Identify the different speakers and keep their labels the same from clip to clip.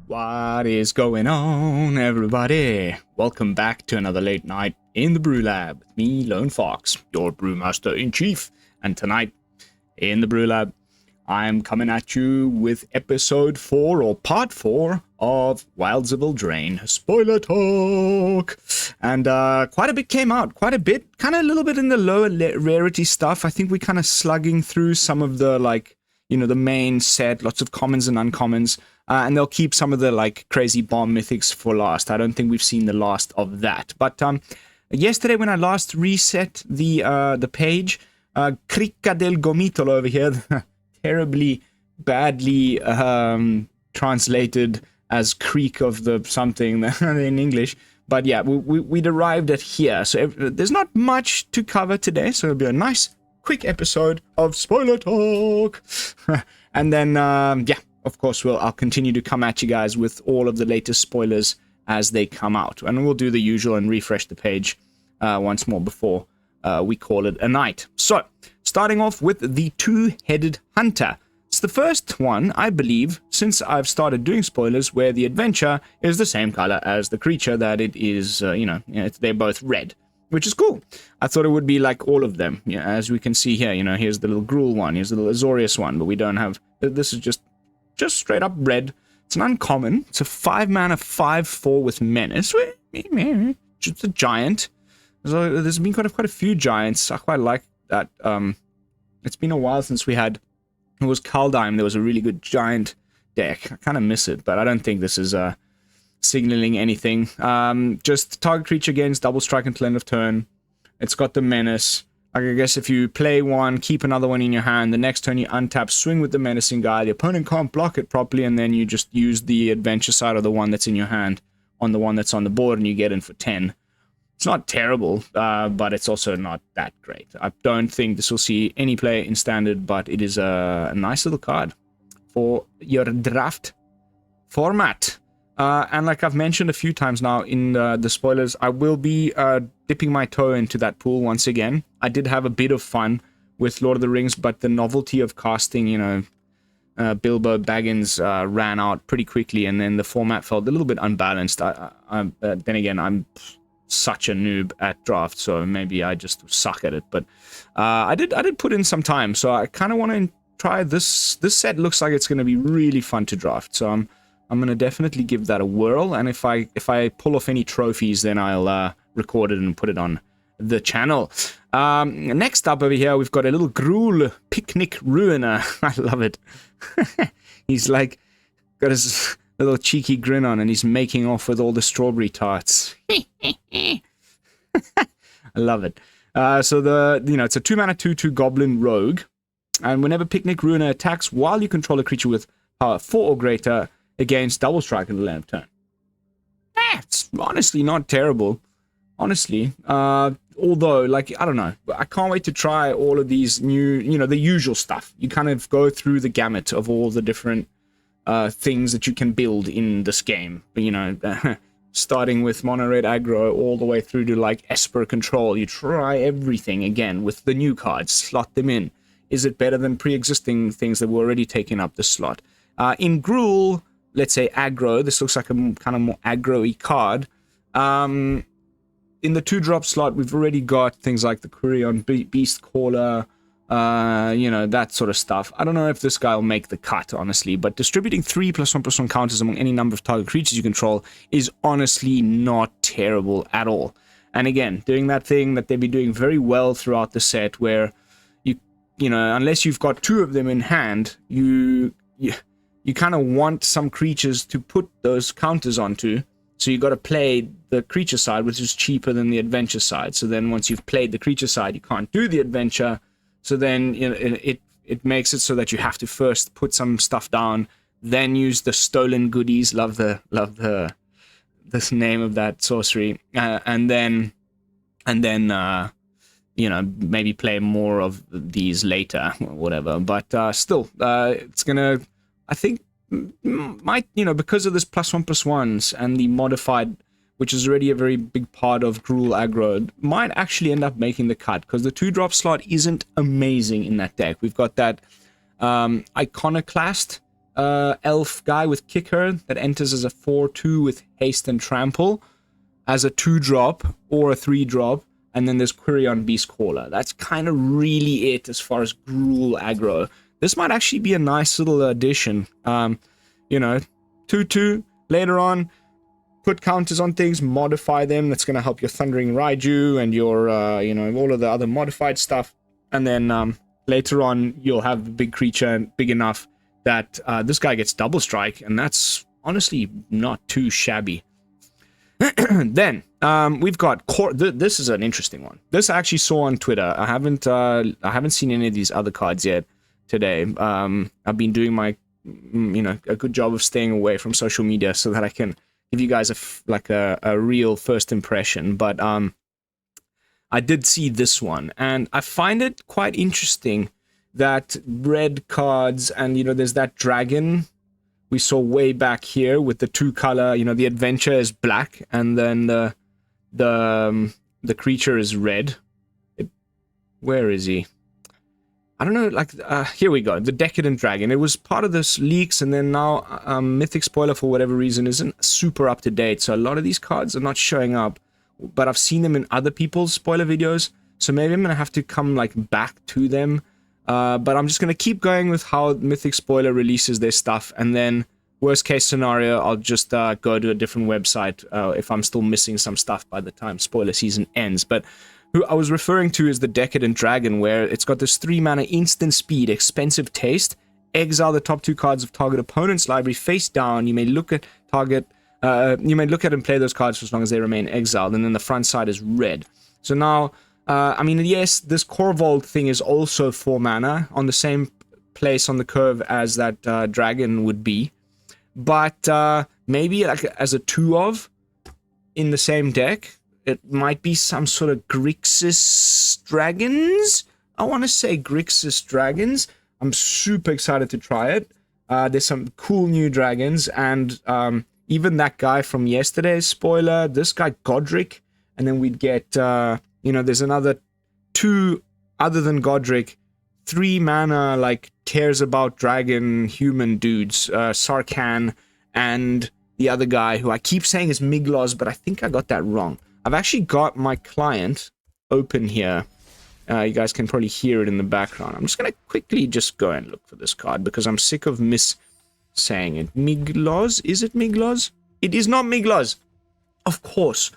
Speaker 1: What is going on, everybody? Welcome back to another late night in the BrewLab with me, Lone Fox, your Brewmaster-in-Chief. And tonight, in the BrewLab, I'm coming at you with episode 4, or part 4, of Wilds of Eldraine. Spoiler talk! And quite a bit came out, quite a bit, kind of a little bit in the lower rarity stuff. I think we're kind of slugging through some of the, like, you know, the main set, lots of commons and uncommons. And they'll keep some of the, like, crazy bomb mythics for last. I don't think we've seen the last of that. But yesterday when I last reset the page, Cricca del Gomitolo over here, terribly badly translated as creek of the something in English. But yeah, we'd arrived at here. So there's not much to cover today. So it'll be a nice, quick episode of spoiler talk. And then, yeah, of course, I'll continue to come at you guys with all of the latest spoilers as they come out. And we'll do the usual and refresh the page once more before we call it a night. So, starting off with the Two-Headed Hunter. It's the first one, I believe, since I've started doing spoilers, where the adventure is the same color as the creature that it is, they're both red, which is cool. I thought it would be like all of them. Yeah, as we can see here, here's the little Gruul one, here's the little Azorius one, but we don't have, this is just straight up red. It's an uncommon. It's a 5-mana 5/4 with menace. It's a giant. There's been quite a few giants. I quite like that. It's been a while since we had, it was Kaldheim. There was a really good giant deck. I kind of miss it, but I don't think this is signaling anything. Just target creature gains double strike until end of turn. It's got the menace. Like, I guess if you play one, keep another one in your hand, the next turn you untap, swing with the menacing guy, the opponent can't block it properly, and then you just use the adventure side of the one that's in your hand on the one that's on the board, and you get in for 10. It's not terrible, but it's also not that great. I don't think this will see any play in Standard, but it is a nice little card for your draft format. And like I've mentioned a few times now in the spoilers, I will be dipping my toe into that pool once again. I did have a bit of fun with Lord of the Rings, but the novelty of casting, Bilbo Baggins ran out pretty quickly, and then the format felt a little bit unbalanced. Then again, I'm such a noob at draft, so maybe I just suck at it. But I did put in some time, so I kind of want to try this. This set looks like it's going to be really fun to draft, so I'm going to definitely give that a whirl, and if I pull off any trophies, then I'll record it and put it on the channel. Next up over here, we've got a little Gruul Picnic Ruiner. I love it. He's like got his little cheeky grin on, and he's making off with all the strawberry tarts. I love it. So it's a 2-mana 2/2 Goblin Rogue, and whenever Picnic Ruiner attacks while you control a creature with power 4 or greater, against double strike at the end of turn. It's honestly not terrible. Honestly. Although, like, I don't know. I can't wait to try all of these new, the usual stuff. You kind of go through the gamut of all the different things that you can build in this game. Starting with mono red aggro all the way through to, like, Esper control. You try everything again with the new cards. Slot them in. Is it better than pre-existing things that were already taking up the slot? In Gruul, let's say aggro, this looks like a kind of more aggro-y card. In the 2-drop slot, we've already got things like the Quirion Beast Caller, that sort of stuff. I don't know if this guy will make the cut, honestly, but distributing 3+1/+1 counters among any number of target creatures you control is honestly not terrible at all. And again, doing that thing that they've been doing very well throughout the set, where unless you've got 2 of them in hand, you kind of want some creatures to put those counters onto, so you got to play the creature side, which is cheaper than the adventure side. So then once you've played the creature side, you can't do the adventure, so then it makes it so that you have to first put some stuff down, then use the stolen goodies, love this name of that sorcery, and then maybe play more of these later or whatever. But still, it's gonna, I think, might, because of this +1/+1s and the modified, which is already a very big part of Gruul aggro, might actually end up making the cut, because the 2-drop slot isn't amazing in that deck. We've got that Iconoclast elf guy with Kicker that enters as a 4/2 with haste and trample as a 2-drop or a 3-drop. And then there's Quirion Beastcaller. That's kind of really it as far as Gruul aggro. This might actually be a nice little addition. You know, 2/2 later on. Put counters on things, modify them. That's going to help your Thundering Raiju and your, you know, all of the other modified stuff. And then later on, you'll have a big creature big enough that this guy gets double strike. And that's honestly not too shabby. Then we've got this is an interesting one. This I actually saw on Twitter. I haven't seen any of these other cards yet today. I've been doing my, you know, a good job of staying away from social media so that I can give you guys a real first impression. But I did see this one, and I find it quite interesting that red cards, and you know, there's that dragon we saw way back here with the 2-color. You know, the adventure is black, and then the creature is red. Where is he? I don't know, like, here we go, the Decadent Dragon. It was part of this leaks, and then now Mythic Spoiler, for whatever reason, isn't super up-to-date, so a lot of these cards are not showing up, but I've seen them in other people's spoiler videos, so maybe I'm gonna have to come, like, back to them, but I'm just gonna keep going with how Mythic Spoiler releases their stuff, and then, worst-case scenario, I'll just go to a different website if I'm still missing some stuff by the time spoiler season ends. But who I was referring to is the Decadent Dragon, where it's got this 3-mana instant speed, expensive taste. Exile the top 2 cards of target opponent's library face down. You may look at target. You may look at and play those cards for as long as they remain exiled, and then the front side is red. So now, I mean, yes, this Corvold thing is also 4 mana on the same place on the curve as that dragon would be, but maybe like as a 2-of in the same deck. It might be some sort of Grixis Dragons. I want to say Grixis Dragons. I'm super excited to try it. There's some cool new dragons, and even that guy from yesterday's spoiler, this guy Godric, and then we'd get, you know, there's another 2 other than Godric, 3 mana, like, cares about dragon human dudes, Sarkhan, and the other guy who I keep saying is Migloz, but I think I got that wrong. I've actually got my client open here. You guys can probably hear it in the background. I'm just going to quickly just go and look for this card because I'm sick of saying it. Migloz? Is it Migloz? It is not Migloz. Of course.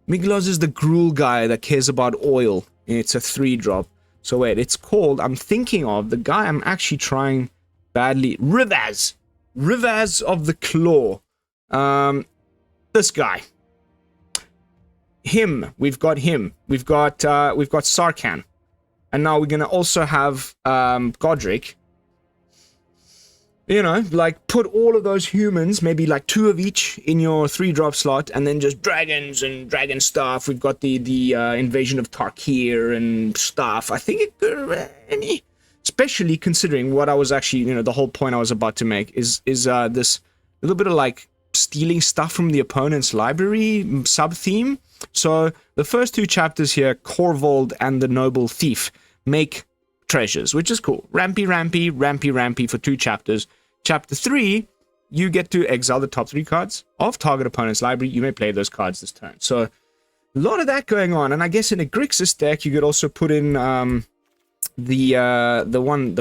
Speaker 1: Migloz is the Gruul guy that cares about oil. It's a 3-drop. So wait, it's called, I'm thinking of the guy I'm actually trying badly. Rivaz. Rivaz of the Claw. This guy. Him, we've got him. We've got Sarkhan, and now we're gonna also have Godric. You know, like, put all of those humans, maybe like 2 of each in your 3-drop slot, and then just dragons and dragon stuff. We've got the invasion of Tarkir and stuff. I think it could, especially considering what I was actually, you know, the whole point I was about to make is this little bit of like stealing stuff from the opponent's library sub-theme. So the first 2 chapters here, Corvold and the Noble Thief, make treasures, which is cool. Rampy for 2 chapters. Chapter 3, you get to exile the top 3 cards of target opponent's library. You may play those cards this turn. So a lot of that going on. And I guess in a Grixis deck, you could also put in the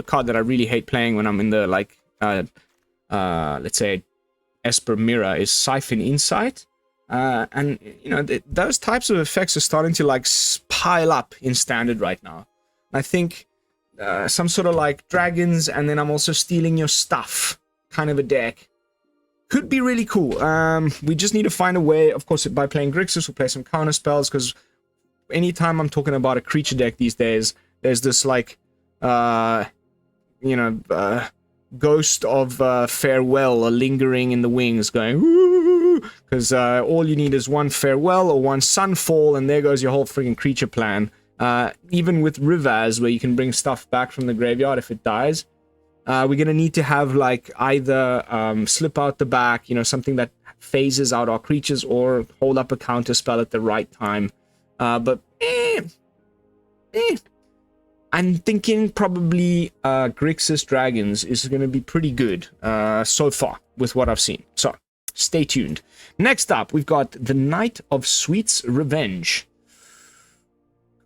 Speaker 1: card that I really hate playing when I'm in the, like, let's say, Esper Mirror is Siphon Insight. And, you know, those types of effects are starting to, like, pile up in Standard right now. I think some sort of, like, dragons, and then I'm also stealing your stuff kind of a deck could be really cool. We just need to find a way, of course, by playing Grixis, we'll play some counter spells, because anytime I'm talking about a creature deck these days, there's this, like, you know, ghost of farewell lingering in the wings going, woo, because all you need is one farewell or one sunfall, and there goes your whole friggin' creature plan. Even with Rivaz, where you can bring stuff back from the graveyard if it dies, we're gonna need to have, like, either slip out the back, you know, something that phases out our creatures, or hold up a counter spell at the right time. But I'm thinking probably Grixis Dragons is going to be pretty good so far with what I've seen. So, stay tuned. Next up, we've got the Knight of Sweet's Revenge.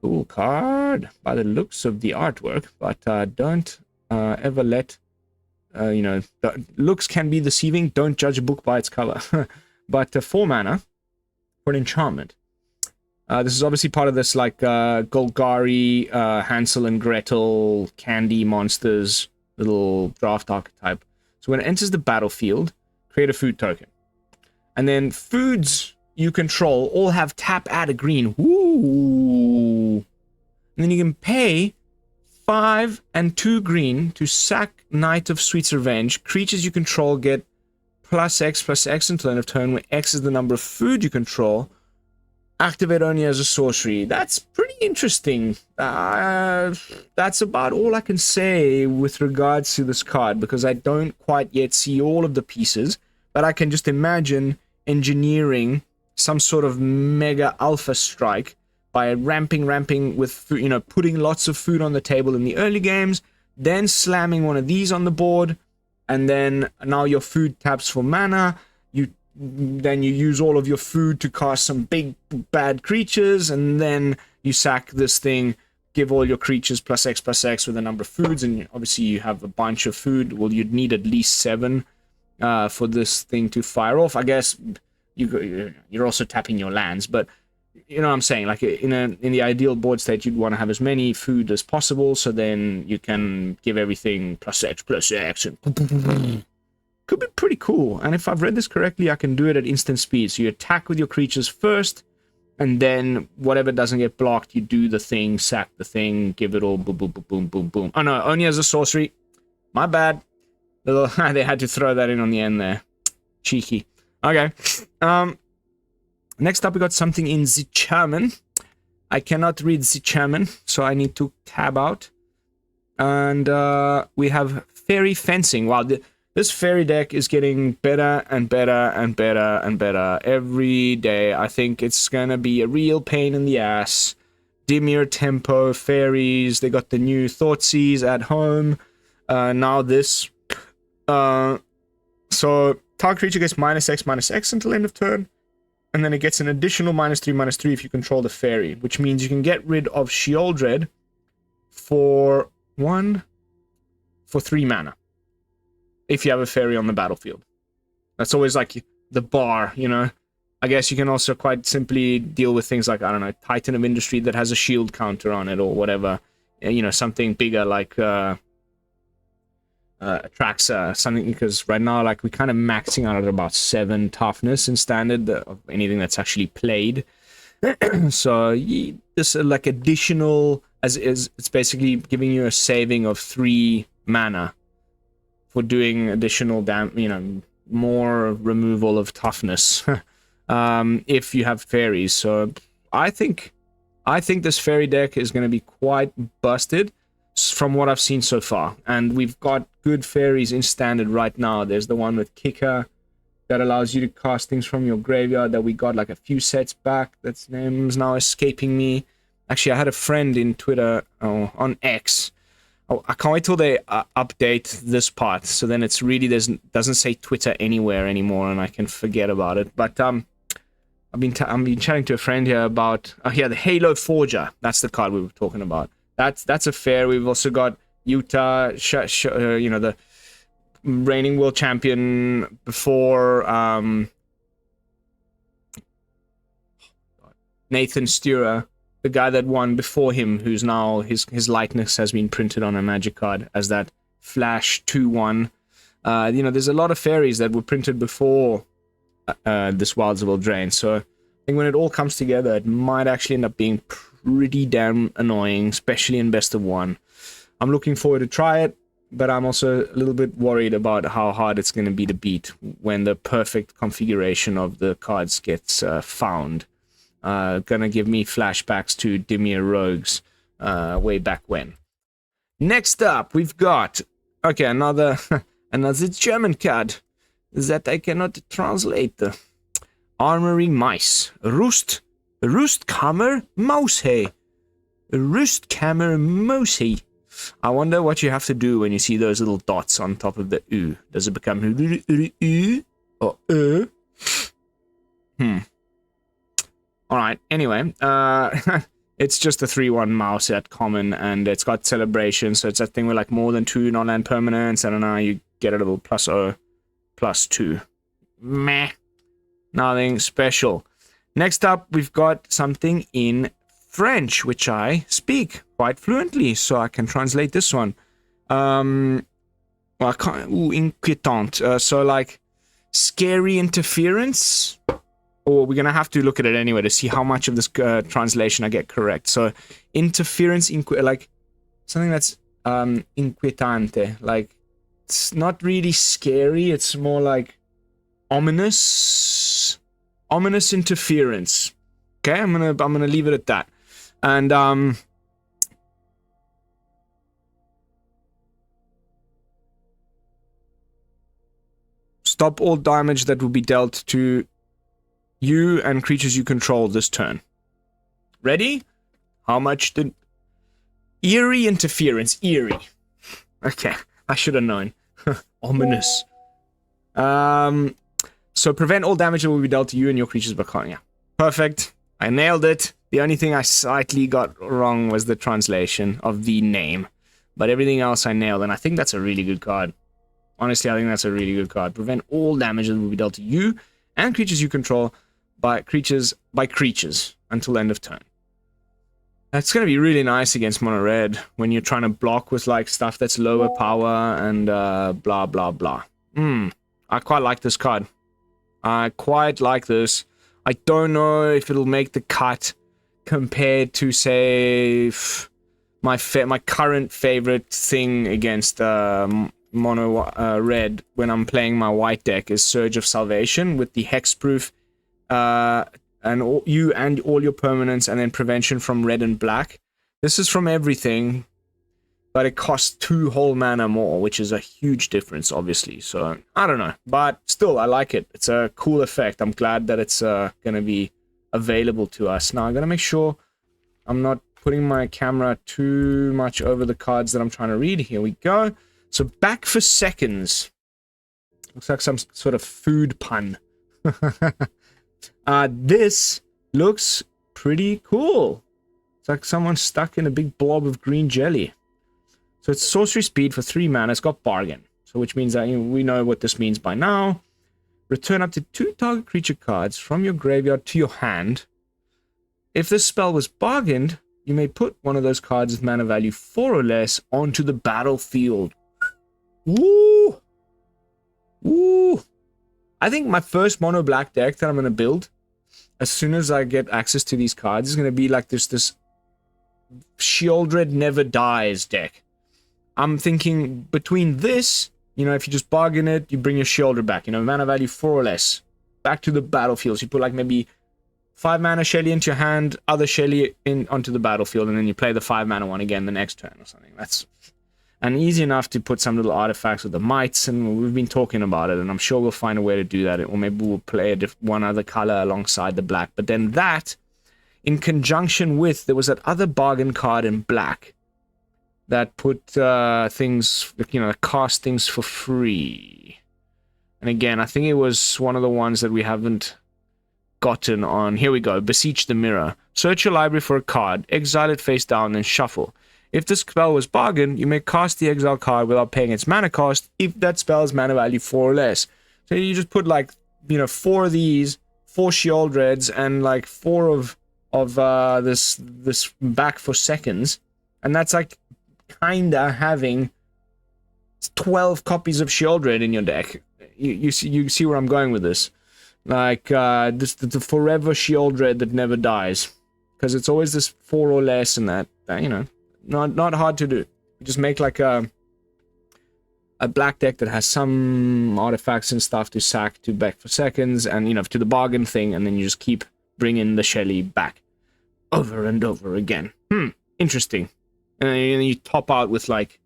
Speaker 1: Cool card by the looks of the artwork, but don't ever let, the looks can be deceiving. Don't judge a book by its cover. But 4 mana for an enchantment. This is obviously part of this, like, Golgari, Hansel and Gretel, Candy Monsters, little draft archetype. So when it enters the battlefield, create a food token. And then foods you control all have tap, add a green. Woo! And then you can pay 5 and 2 green to sack Knight of Sweet's Revenge. Creatures you control get +X until end of turn, where X is the number of food you control. Activate only as a sorcery. That's pretty interesting. That's about all I can say with regards to this card, because I don't quite yet see all of the pieces, but I can just imagine engineering some sort of mega alpha strike by ramping with food, putting lots of food on the table in the early games, then slamming one of these on the board, and then now your food taps for mana. Then you use all of your food to cast some big bad creatures, and then you sack this thing, give all your creatures +X with a number of foods, and obviously you have a bunch of food. Well, you'd need at least 7 for this thing to fire off. I guess you're also tapping your lands, but you know what I'm saying, like in the ideal board state, you'd want to have as many food as possible, so then you can give everything +X and could be pretty cool. And if I've read this correctly, I can do it at instant speed. So you attack with your creatures first, and then whatever doesn't get blocked, you do the thing, sack the thing, give it all boom, boom, boom, boom, boom, boom. Oh no, only as a sorcery. My bad. They had to throw that in on the end there. Cheeky. Okay. Next up, we got something in the German. I cannot read the German, so I need to tab out. And we have Fairy Fencing. Wow, this fairy deck is getting better and better and better and better every day. I think it's gonna be a real pain in the ass. Dimir Tempo, fairies, they got the new Thoughtseize at home. Now this. So, target creature gets -X until end of turn. And then it gets an additional -3/-3 if you control the fairy. Which means you can get rid of Sheoldred for 3 mana. If you have a fairy on the battlefield. That's always like the bar, I guess you can also quite simply deal with things like, I don't know, Titan of Industry that has a shield counter on it or whatever. Something bigger like Atraxa, something, because right now, like, we're kind of maxing out at about 7 toughness in standard of anything that's actually played. So this like additional, it's basically giving you a saving of 3 mana for doing additional more removal of toughness if you have fairies. So I think this fairy deck is going to be quite busted from what I've seen so far. And we've got good fairies in standard right now. There's the one with Kicker that allows you to cast things from your graveyard that we got like a few sets back. That name's now escaping me. Actually, I had a friend in Twitter, on X. Oh, I can't wait till they update this part, so then it's really doesn't say Twitter anywhere anymore, and I can forget about it. But I've been chatting to a friend here about the Halo Forger. That's the card we were talking about. That's a fair. We've also got Utah, the reigning world champion before Nathan Sturer. The guy that won before him, who's now, his likeness has been printed on a Magic card as that Flash 2/1. There's a lot of fairies that were printed before this Wilds of Eldraine. So I think when it all comes together, it might actually end up being pretty damn annoying, especially in best of 1. I'm looking forward to try it, but I'm also a little bit worried about how hard it's going to be to beat when the perfect configuration of the cards gets found. Gonna give me flashbacks to Dimir Rogues way back when. Next up, we've got another German card that I cannot translate. Armory Mice. Rustkammer Maushey. Rustkammer Mosi. I wonder what you have to do when you see those little dots on top of the U. Does it become U or Alright, anyway, it's just a 3-1 mouse at common, and it's got celebration, so it's that thing with like more than 2 non-land permanents. I don't know, you get a little +0, +2. Meh. Nothing special. Next up, we've got something in French, which I speak quite fluently, so I can translate this one. Well, I can't. Ooh, inquiétant. So like scary interference. Or we're gonna have to look at it anyway to see how much of this translation I get correct. So interference, like something that's inquietante. Like it's not really scary. It's more like ominous interference. Okay, I'm gonna leave it at that. And stop all damage that will be dealt to you and creatures you control this turn. Ready? How much did... Eerie interference. Eerie. Okay, I should have known. Ominous. So prevent all damage that will be dealt to you and your creatures by Baconia. Perfect. I nailed it. The only thing I slightly got wrong was the translation of the name. But everything else I nailed, and I think that's a really good card. Honestly, I think that's a really good card. Prevent all damage that will be dealt to you and creatures you control by creatures until end of turn. That's gonna be really nice against mono red when you're trying to block with like stuff that's lower power and blah blah blah. I quite like this card. I quite like this. I don't know if it'll make the cut compared to say my current favorite thing against mono red when I'm playing my white deck is Surge of Salvation with the hexproof and you and all your permanents, and then prevention from red and black. This is from everything, but it costs 2 whole mana more, which is a huge difference, obviously. So I don't know, but still, I like it. It's a cool effect. I'm glad that it's gonna be available to us. Now I'm gonna make sure I'm not putting my camera too much over the cards that I'm trying to read. Here we go. So back for seconds. Looks like some sort of food pun. This looks pretty cool. It's like someone stuck in a big blob of green jelly. So it's sorcery speed for 3 mana. It's got bargain. So which means that we know what this means by now. Return up to 2 target creature cards from your graveyard to your hand. If this spell was bargained, you may put one of those cards with mana value 4 or less onto the battlefield. Woo! Woo! I think my first mono black deck that I'm going to build, as soon as I get access to these cards, is going to be like this Shieldred Never Dies deck. I'm thinking between this, you know, if you just bargain it, you bring your Shieldred back, you know, mana value 4 or less, back to the battlefield. So you put like maybe 5 mana Shelly into your hand, other Shelly onto the battlefield, and then you play the 5 mana one again the next turn or something. That's... And easy enough to put some little artifacts with the mites, and we've been talking about it, and I'm sure we'll find a way to do that, or maybe we'll play one other color alongside the black. But then that, in conjunction with, there was that other bargain card in black that put things, you know, cast things for free. And again, I think it was one of the ones that we haven't gotten on. Here we go, Beseech the Mirror. Search your library for a card, exile it face down, then shuffle. If the spell was bargained, you may cast the exile card without paying its mana cost if that spell's mana value 4 or less. So you just put like, you know, 4 of these, 4 Shieldreds, and like 4 of this back for seconds, and that's like kinda having 12 copies of Shieldred in your deck. You see where I'm going with this? Like the forever Shieldred that never dies, because it's always this 4 or less, and that you know. Not hard to do. You just make like a black deck that has some artifacts and stuff to sack to back for seconds, and you know, to the bargain thing, and then you just keep bringing the Shelly back over and over again. Interesting. And then you top out with like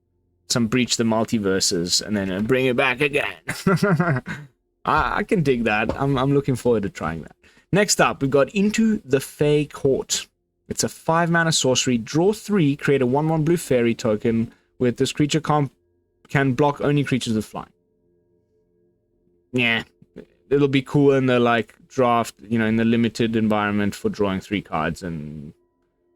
Speaker 1: some Breach the Multiverses, and then bring it back again. I can dig that. I'm looking forward to trying that. Next up, we've got Into the Fey Court. It's a 5-mana sorcery. Draw 3, create a 1/1 blue fairy token with this creature can block only creatures with flying. Yeah, it'll be cool in the like draft, you know, in the limited environment for drawing 3 cards and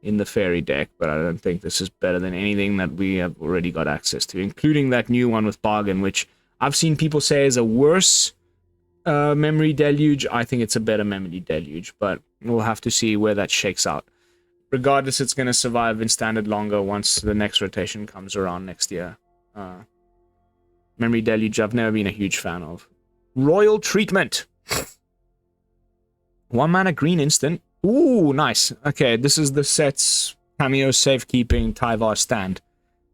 Speaker 1: in the fairy deck, but I don't think this is better than anything that we have already got access to, including that new one with Bargain, which I've seen people say is a worse Memory Deluge. I think it's a better Memory Deluge, but we'll have to see where that shakes out. Regardless, it's going to survive in Standard longer once the next rotation comes around next year. Memory Deluge, I've never been a huge fan of. Royal Treatment. 1 mana green instant. Ooh, nice. Okay, this is the set's cameo safekeeping Tyvar stand.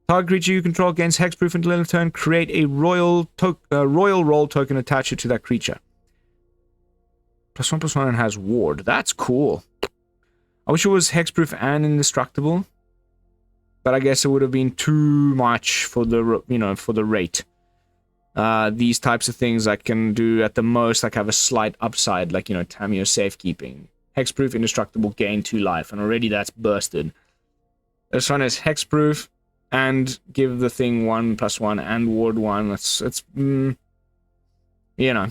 Speaker 1: Target creature you control gains hexproof until end of turn. Create a royal roll token, attach it to that creature. +1/+1 and has ward. That's cool. I wish it was hexproof and indestructible, but I guess it would have been too much for the, you know, for the rate. These types of things I can do at the most, like have a slight upside, like, you know, Tameo safekeeping. Hexproof, indestructible, gain 2 life, and already that's bursted. This one is hexproof, and give the thing 1/+1 and ward 1. You know,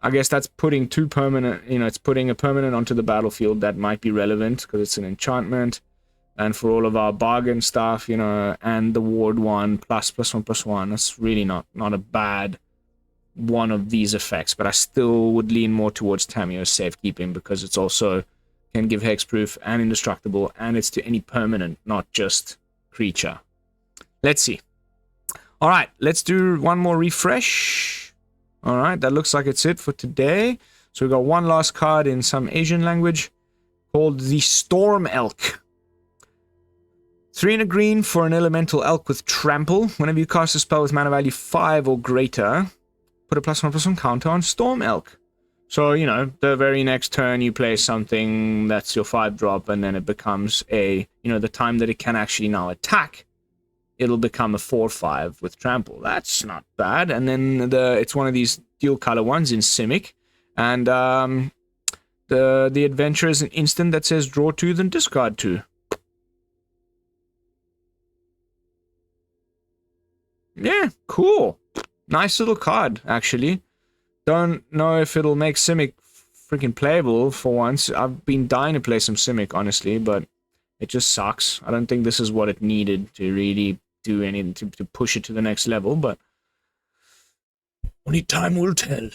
Speaker 1: I guess that's putting 2 permanent, you know, it's putting a permanent onto the battlefield that might be relevant, because it's an enchantment. And for all of our bargain stuff, you know, and the ward 1 ++1/+1, that's really not a bad one of these effects, but I still would lean more towards Tameo's safekeeping because it's also can give hexproof and indestructible, and it's to any permanent, not just creature. Let's see. All right, let's do one more refresh. All right, that looks like it's it for today. So we got one last card in some Asian language called the Storm Elk. 3 and a green for an elemental elk with trample. Whenever you cast a spell with mana value 5 or greater, put a +1/+1 counter on Storm Elk. So, you know, the very next turn you play something that's your 5-drop, and then it becomes a, you know, the time that it can actually now attack, it'll become a 4/5 with trample. That's not bad. And then it's one of these dual color ones in Simic. And the adventure is an instant that says draw 2, then discard 2. Yeah, cool. Nice little card, actually. Don't know if it'll make Simic freaking playable for once. I've been dying to play some Simic, honestly, but it just sucks. I don't think this is what it needed to really do anything to push it to the next level, but only time will tell.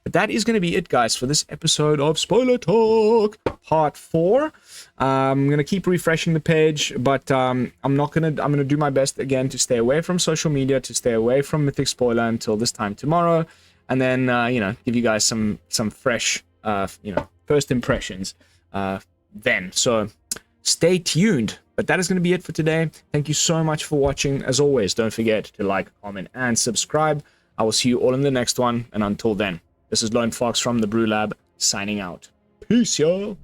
Speaker 1: But that is going to be it, guys, for this episode of Spoiler Talk Part 4. I'm going to keep refreshing the page, but I'm going to do my best again to stay away from social media, to stay away from Mythic Spoiler until this time tomorrow, and then, you know, give you guys some fresh, you know, first impressions then. So stay tuned. But that is going to be it for today. Thank you so much for watching. As always, don't forget to like, comment, and subscribe. I will see you all in the next one, and until then, this is Lone Fox from the BrewLab, signing out. Peace, y'all.